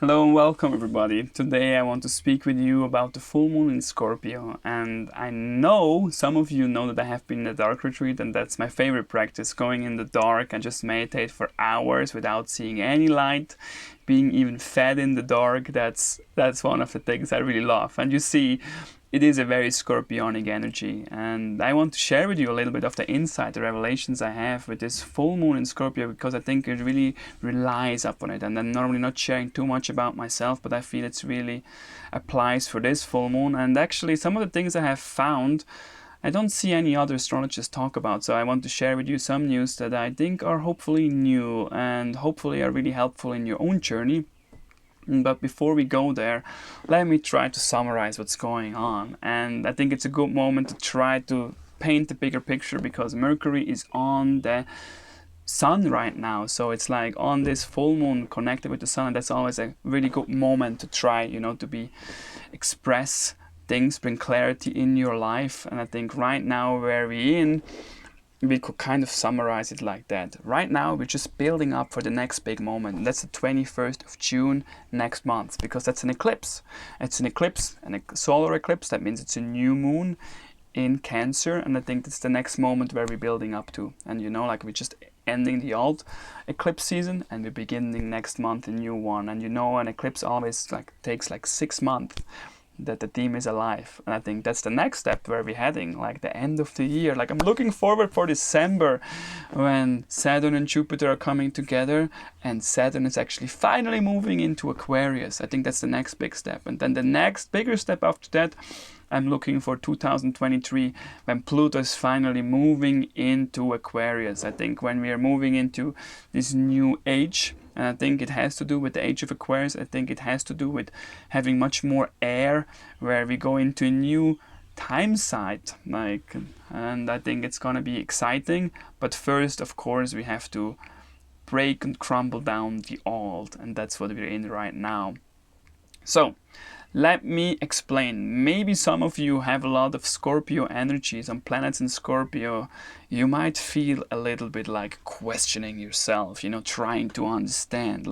Hello and welcome everybody. Today I want to speak with you about the full moon in Scorpio, and I know some of you know that I have been in a dark retreat, and that's my favorite practice, going in the dark and just meditate for hours without seeing any light, being even fed in the dark. That's one of the things I really love. And you see, it is a very scorpionic energy, and I want to share with you a little bit of the insight, the revelations I have with this full moon in Scorpio, because I think it really relies upon it. And I'm normally not sharing too much about myself, but I feel it's really applies for this full moon. And actually, some of the things I have found, I don't see any other astrologers talk about. So I want to share with you some news that I think are hopefully new and hopefully are really helpful in your own journey. But before we go there, let me try to summarize what's going on. And I think it's a good moment to try to paint the bigger picture, because Mercury is on the sun right now. So it's like on this full moon connected with the sun. And that's always a really good moment to try, to express things, bring clarity in your life. And I think right now where we're in, we could kind of summarize it like that. Right now, we're just building up for the next big moment. And that's the 21st of June next month, because that's an eclipse. It's an eclipse, and a solar eclipse. That means it's a new moon in Cancer. And I think that's the next moment where we're building up to. And we're just ending the old eclipse season and we're beginning next month a new one. And an eclipse always takes 6 months that the theme is alive. And I think that's the next step where we're heading, like the end of the year. I'm looking forward for December, when Saturn and Jupiter are coming together, and Saturn is actually finally moving into Aquarius. I think that's the next big step. And then the next bigger step after that, I'm looking for 2023, when Pluto is finally moving into Aquarius. I think when we are moving into this new age, and I think it has to do with the age of Aquarius. I think it has to do with having much more air, where we go into a new time site. And I think it's gonna be exciting. But first, of course, we have to break and crumble down the old, and that's what we're in right now. So, let me explain. Maybe some of you have a lot of Scorpio energy, some planets in Scorpio. You might feel a little bit like questioning yourself, trying to understand,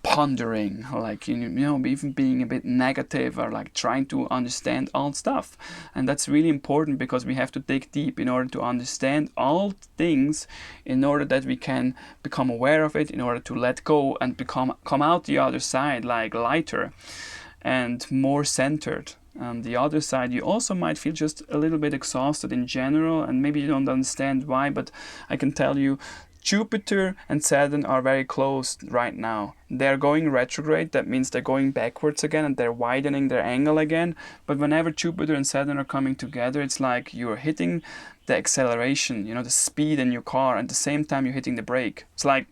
pondering, even being a bit negative, or trying to understand all stuff. And that's really important, because we have to dig deep in order to understand all things, in order that we can become aware of it, in order to let go and come out the other side lighter and more centered. On the other side, you also might feel just a little bit exhausted in general, and maybe you don't understand why, but I can tell you, Jupiter and Saturn are very close right now. They're going retrograde. That means they're going backwards again, and they're widening their angle again. But whenever Jupiter and Saturn are coming together, it's like you're hitting the acceleration, the speed in your car, and at the same time you're hitting the brake. It's like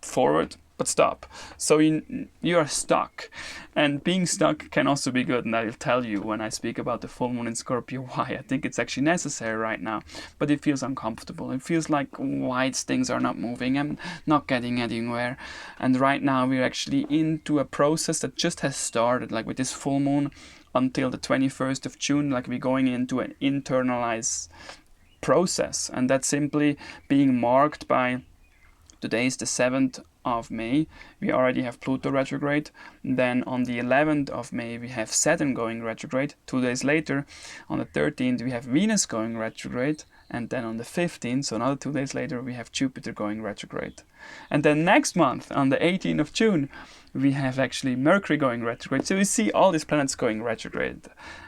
forward, but stop. So you are stuck. And being stuck can also be good, and I'll tell you when I speak about the full moon in Scorpio why I think it's actually necessary right now. But it feels uncomfortable. It feels like why things are not moving. I'm not getting anywhere. And right now we're actually into a process that just has started, with this full moon until the 21st of June, we're going into an internalized process. And that's simply being marked by, today is the 7th of May, we already have Pluto retrograde. Then on the 11th of May, we have Saturn going retrograde. 2 days later, on the 13th, we have Venus going retrograde. And then on the 15th, so another 2 days later, we have Jupiter going retrograde. And then next month, on the 18th of June, we have actually Mercury going retrograde. So we see all these planets going retrograde.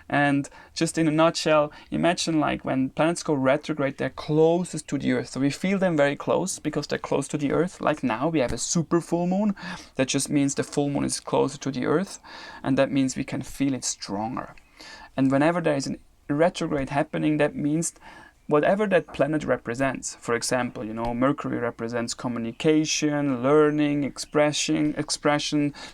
And just in a nutshell, imagine when planets go retrograde, they're closest to the Earth. So we feel them very close because they're close to the Earth. Like now we have a super full moon. That just means the full moon is closer to the Earth. And that means we can feel it stronger. And whenever there is a retrograde happening, that means whatever that planet represents. For example, Mercury represents communication, learning, expression,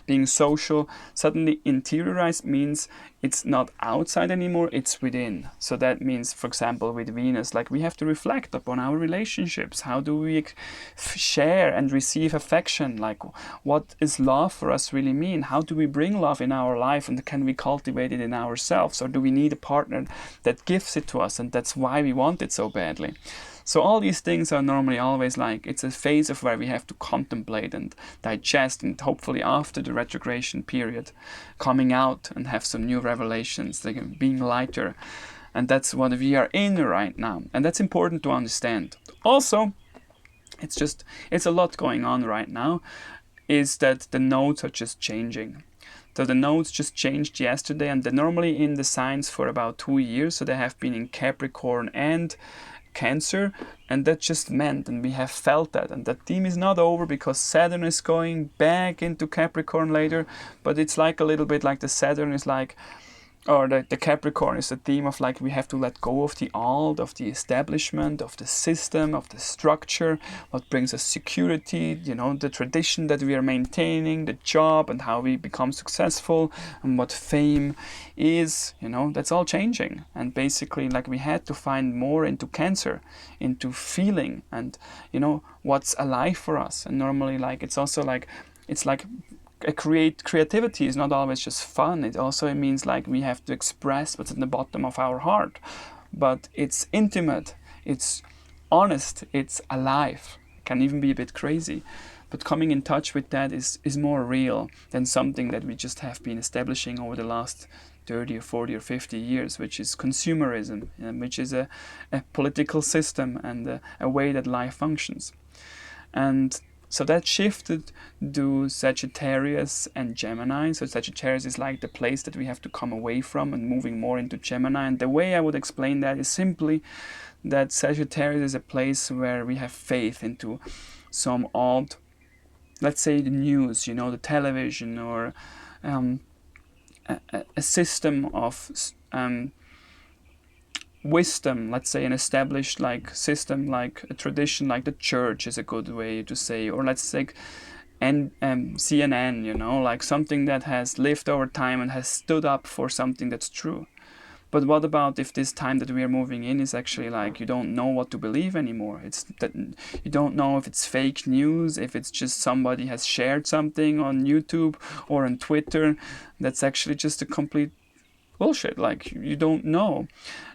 being social. Suddenly interiorized means it's not outside anymore, it's within. So that means, for example, with Venus, we have to reflect upon our relationships. How do we share and receive affection? What is love for us really mean? How do we bring love in our life, and can we cultivate it in ourselves? Or do we need a partner that gives it to us, and that's why we want it so badly? So all these things are normally always like, it's a phase of where we have to contemplate and digest, and hopefully after the retrogression period, coming out and have some new revelations, like being lighter. And that's what we are in right now. And that's important to understand. Also, it's a lot going on right now, is that the nodes are just changing. So the nodes just changed yesterday, and they're normally in the signs for about 2 years. So they have been in Capricorn and Cancer, and that just meant, and we have felt that, and that theme is not over because Saturn is going back into Capricorn later. But it's like a little bit like the Saturn is like, or the Capricorn is the theme of like, we have to let go of the old, of the establishment, of the system, of the structure, what brings us security, the tradition that we are maintaining, the job and how we become successful, and what fame is, that's all changing. And basically, like, we had to find more into Cancer, into feeling, and what's alive for us. And normally, like, it's also like, it's like creativity is not always just fun. It also means like we have to express what's in the bottom of our heart, but it's intimate, it's honest, it's alive. It can even be a bit crazy, but coming in touch with that is more real than something that we just have been establishing over the last 30 or 40 or 50 years, which is consumerism, which is a political system and a way that life functions. And so that shifted to Sagittarius and Gemini. So Sagittarius is like the place that we have to come away from and moving more into Gemini. And the way I would explain that is simply that Sagittarius is a place where we have faith into some odd, let's say the news, the television, or a system of wisdom, let's say an established like system, like a tradition, like the church is a good way to say, or let's say CNN, like something that has lived over time and has stood up for something that's true. But what about if this time that we are moving in is actually like you don't know what to believe anymore? It's that you don't know if it's fake news, if it's just somebody has shared something on YouTube or on Twitter that's actually just a complete bullshit. Like, you don't know.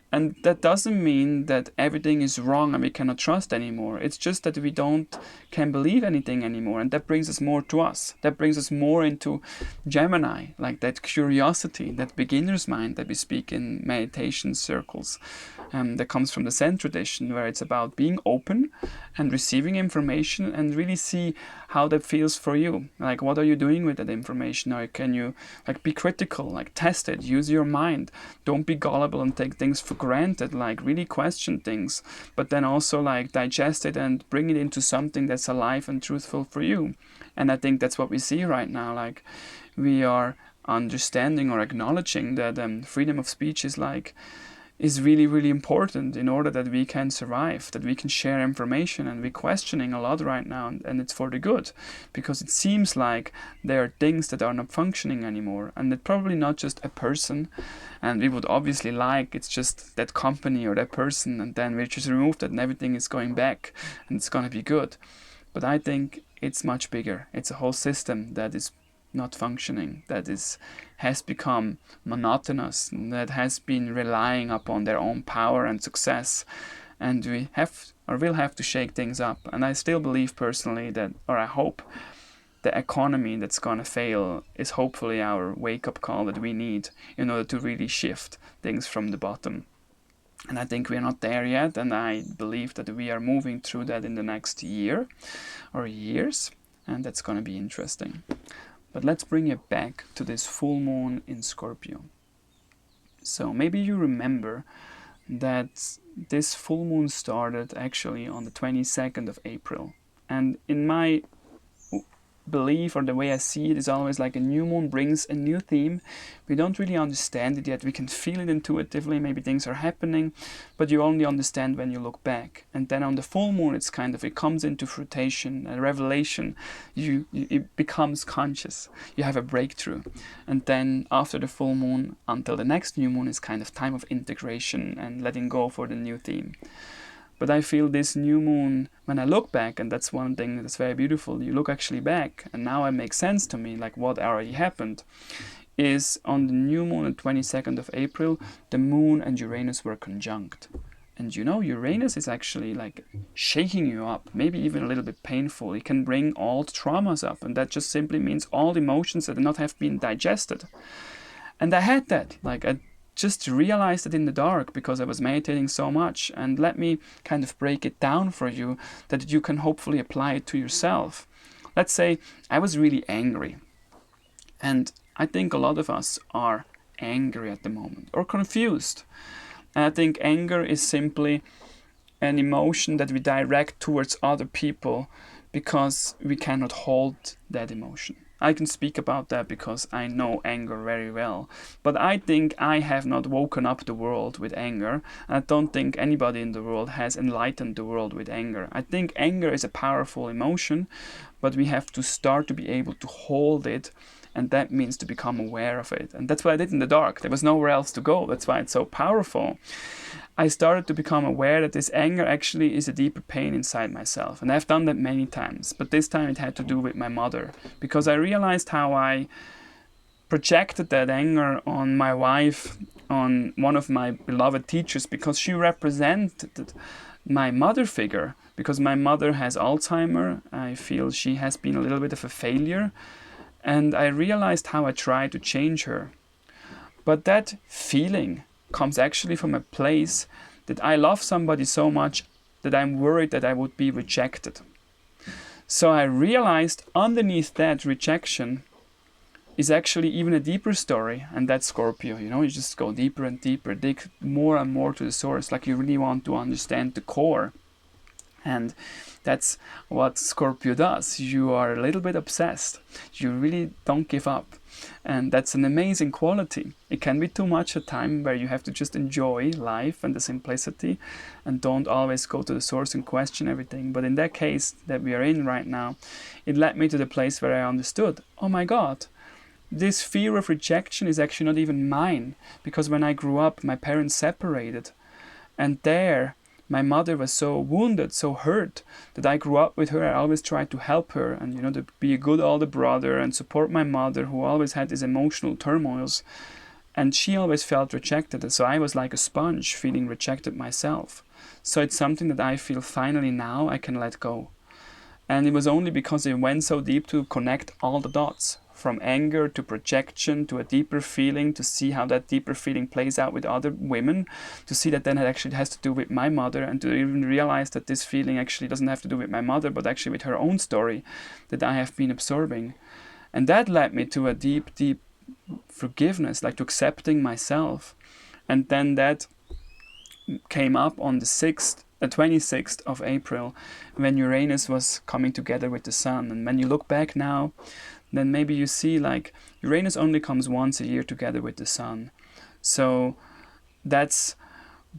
And that doesn't mean that everything is wrong and we cannot trust anymore. It's just that we can believe anything anymore. And that brings us more to us. That brings us more into Gemini, like that curiosity, that beginner's mind that we speak in meditation circles. That comes from the Zen tradition, where it's about being open and receiving information and really see how that feels for you. Like, what are you doing with that information? Or can you like be critical, like test it, use your mind. Don't be gullible and take things for granted, like really question things, but then also like digest it and bring it into something that's alive and truthful for you. And I think that's what we see right now. Like, we are understanding or acknowledging that freedom of speech is really, really important in order that we can survive, that we can share information. And we're questioning a lot right now, and it's for the good, because it seems like there are things that are not functioning anymore, and it's probably not just a person, and we would obviously like it's just that company or that person, and then we just remove that and everything is going back and it's going to be good. But I think it's much bigger. It's a whole system that is not functioning, that has become monotonous, that has been relying upon their own power and success, and we have or will have to shake things up. And I still believe personally that, or I hope, the economy that's gonna fail is hopefully our wake-up call that we need in order to really shift things from the bottom. And I think we're not there yet, and I believe that we are moving through that in the next year or years, and that's gonna be interesting. But let's bring it back to this full moon in Scorpio. So maybe you remember that this full moon started actually on the 22nd of April. And in my belief, or the way I see it, is always like a new moon brings a new theme. We don't really understand it yet. We can feel it intuitively. Maybe things are happening, but you only understand when you look back. And then on the full moon, it comes into fruition, a revelation. It becomes conscious. You have a breakthrough. And then after the full moon until the next new moon is kind of time of integration and letting go for the new theme. But I feel this new moon, when I look back, and that's one thing that's very beautiful, you look actually back, and now it makes sense to me, like what already happened, is on the new moon on 22nd of April, the moon and Uranus were conjunct. And you know, Uranus is actually like shaking you up, maybe even a little bit painful. It can bring all the traumas up, and that just simply means all the emotions that have not have been digested. And I had that, like I just realized it in the dark because I was meditating so much. And let me kind of break it down for you that you can hopefully apply it to yourself. Let's say I was really angry, and I think a lot of us are angry at the moment or confused. And I think anger is simply an emotion that we direct towards other people because we cannot hold that emotion. I can speak about that because I know anger very well. But I think I have not woken up the world with anger. I don't think anybody in the world has enlightened the world with anger. I think anger is a powerful emotion, but we have to start to be able to hold it. And that means to become aware of it. And that's what I did in the dark. There was nowhere else to go. That's why it's so powerful. I started to become aware that this anger actually is a deeper pain inside myself. And I've done that many times. But this time it had to do with my mother. Because I realized how I projected that anger on my wife, on one of my beloved teachers, because she represented my mother figure. Because my mother has Alzheimer. I feel she has been a little bit of a failure. And I realized how I tried to change her. But that feeling comes actually from a place that I love somebody so much that I'm worried that I would be rejected. So I realized underneath that rejection is actually even a deeper story, and that's Scorpio. You know, you just go deeper and deeper, dig more and more to the source, like you really want to understand the core. And that's what Scorpio does. You are a little bit obsessed. You really don't give up. And that's an amazing quality. It can be too much a time where you have to just enjoy life and the simplicity and don't always go to the source and question everything. But in that case that we are in right now, it led me to the place where I understood, oh my God, this fear of rejection is actually not even mine. Because when I grew up, my parents separated. And there, my mother was so wounded, so hurt, that I grew up with her. I always tried to help her and, you know, to be a good older brother and support my mother, who always had these emotional turmoils. And she always felt rejected. So I was like a sponge, feeling rejected myself. So it's something that I feel finally now I can let go. And it was only because it went so deep to connect all the dots. From anger to projection to a deeper feeling, to see how that deeper feeling plays out with other women, to see that then it actually has to do with my mother, and to even realize that this feeling actually doesn't have to do with my mother, but actually with her own story that I have been absorbing. And that led me to a deep, deep forgiveness, like to accepting myself. And then that came up on the 26th of April, when Uranus was coming together with the Sun. And when you look back now, then maybe you see like Uranus only comes once a year together with the Sun. So that's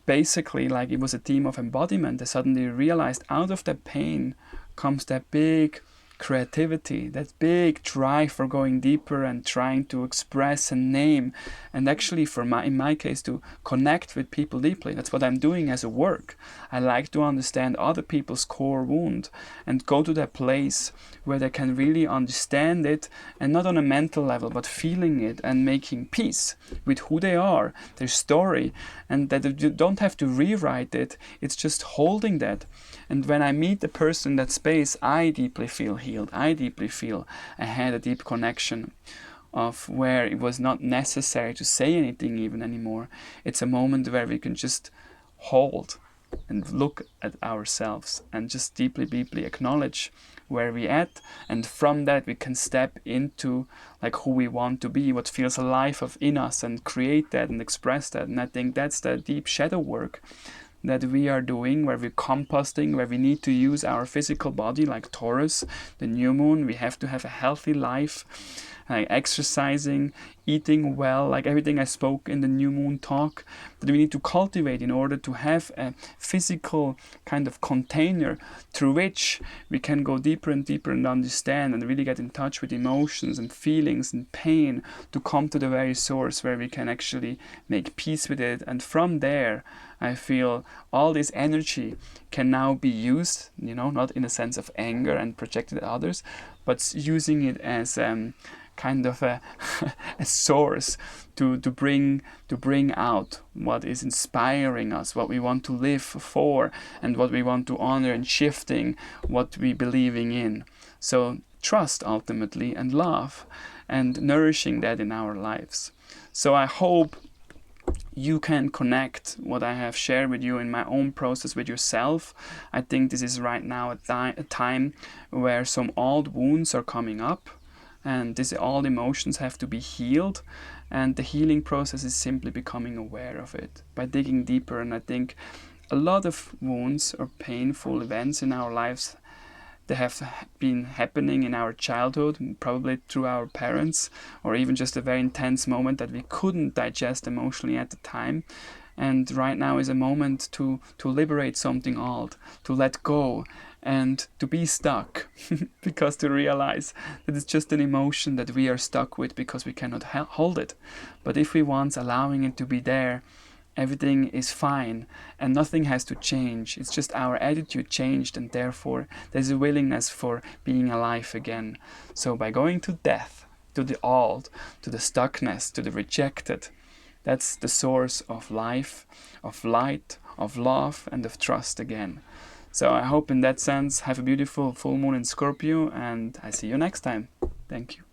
basically like it was a theme of embodiment. I suddenly realized out of that pain comes that big creativity, that big drive for going deeper and trying to express and name, and actually in my case to connect with people deeply. That's what I'm doing as a work. I like to understand other people's core wound and go to that place where they can really understand it, and not on a mental level, but feeling it and making peace with who they are, their story, and that you don't have to rewrite it. It's just holding that. And when I meet the person in that space, I deeply feel healed. I deeply feel I had a deep connection of where it was not necessary to say anything even anymore. It's a moment where we can just hold and look at ourselves and just deeply, deeply acknowledge where we're at. And from that we can step into like who we want to be, what feels alive in us, and create that and express that. And I think that's the deep shadow work that we are doing, where we're composting, where we need to use our physical body, like Taurus, the new moon. We have to have a healthy life, like exercising, eating well, like everything I spoke in the new moon talk, that we need to cultivate in order to have a physical kind of container through which we can go deeper and deeper and understand and really get in touch with emotions and feelings and pain, to come to the very source where we can actually make peace with it. And from there, I feel all this energy can now be used, you know, not in a sense of anger and projected at others, but using it as kind of a, a source to bring out what is inspiring us, what we want to live for, and what we want to honor, and shifting what we believing in. So trust ultimately, and love, and nourishing that in our lives. So I hope you can connect what I have shared with you in my own process with yourself. I think this is right now a time where some old wounds are coming up, and these old emotions have to be healed, and the healing process is simply becoming aware of it by digging deeper. And I think a lot of wounds or painful events in our lives, they have been happening in our childhood, probably through our parents, or even just a very intense moment that we couldn't digest emotionally at the time. And right now is a moment to liberate something old, to let go, and to be stuck, because to realize that it's just an emotion that we are stuck with because we cannot hold it. But if we once allowing it to be there, everything is fine and nothing has to change. It's just our attitude changed, and therefore there's a willingness for being alive again. So by going to death, to the old, to the stuckness, to the rejected, that's the source of life, of light, of love, and of trust again. So I hope in that sense, have a beautiful full moon in Scorpio, and I see you next time. Thank you.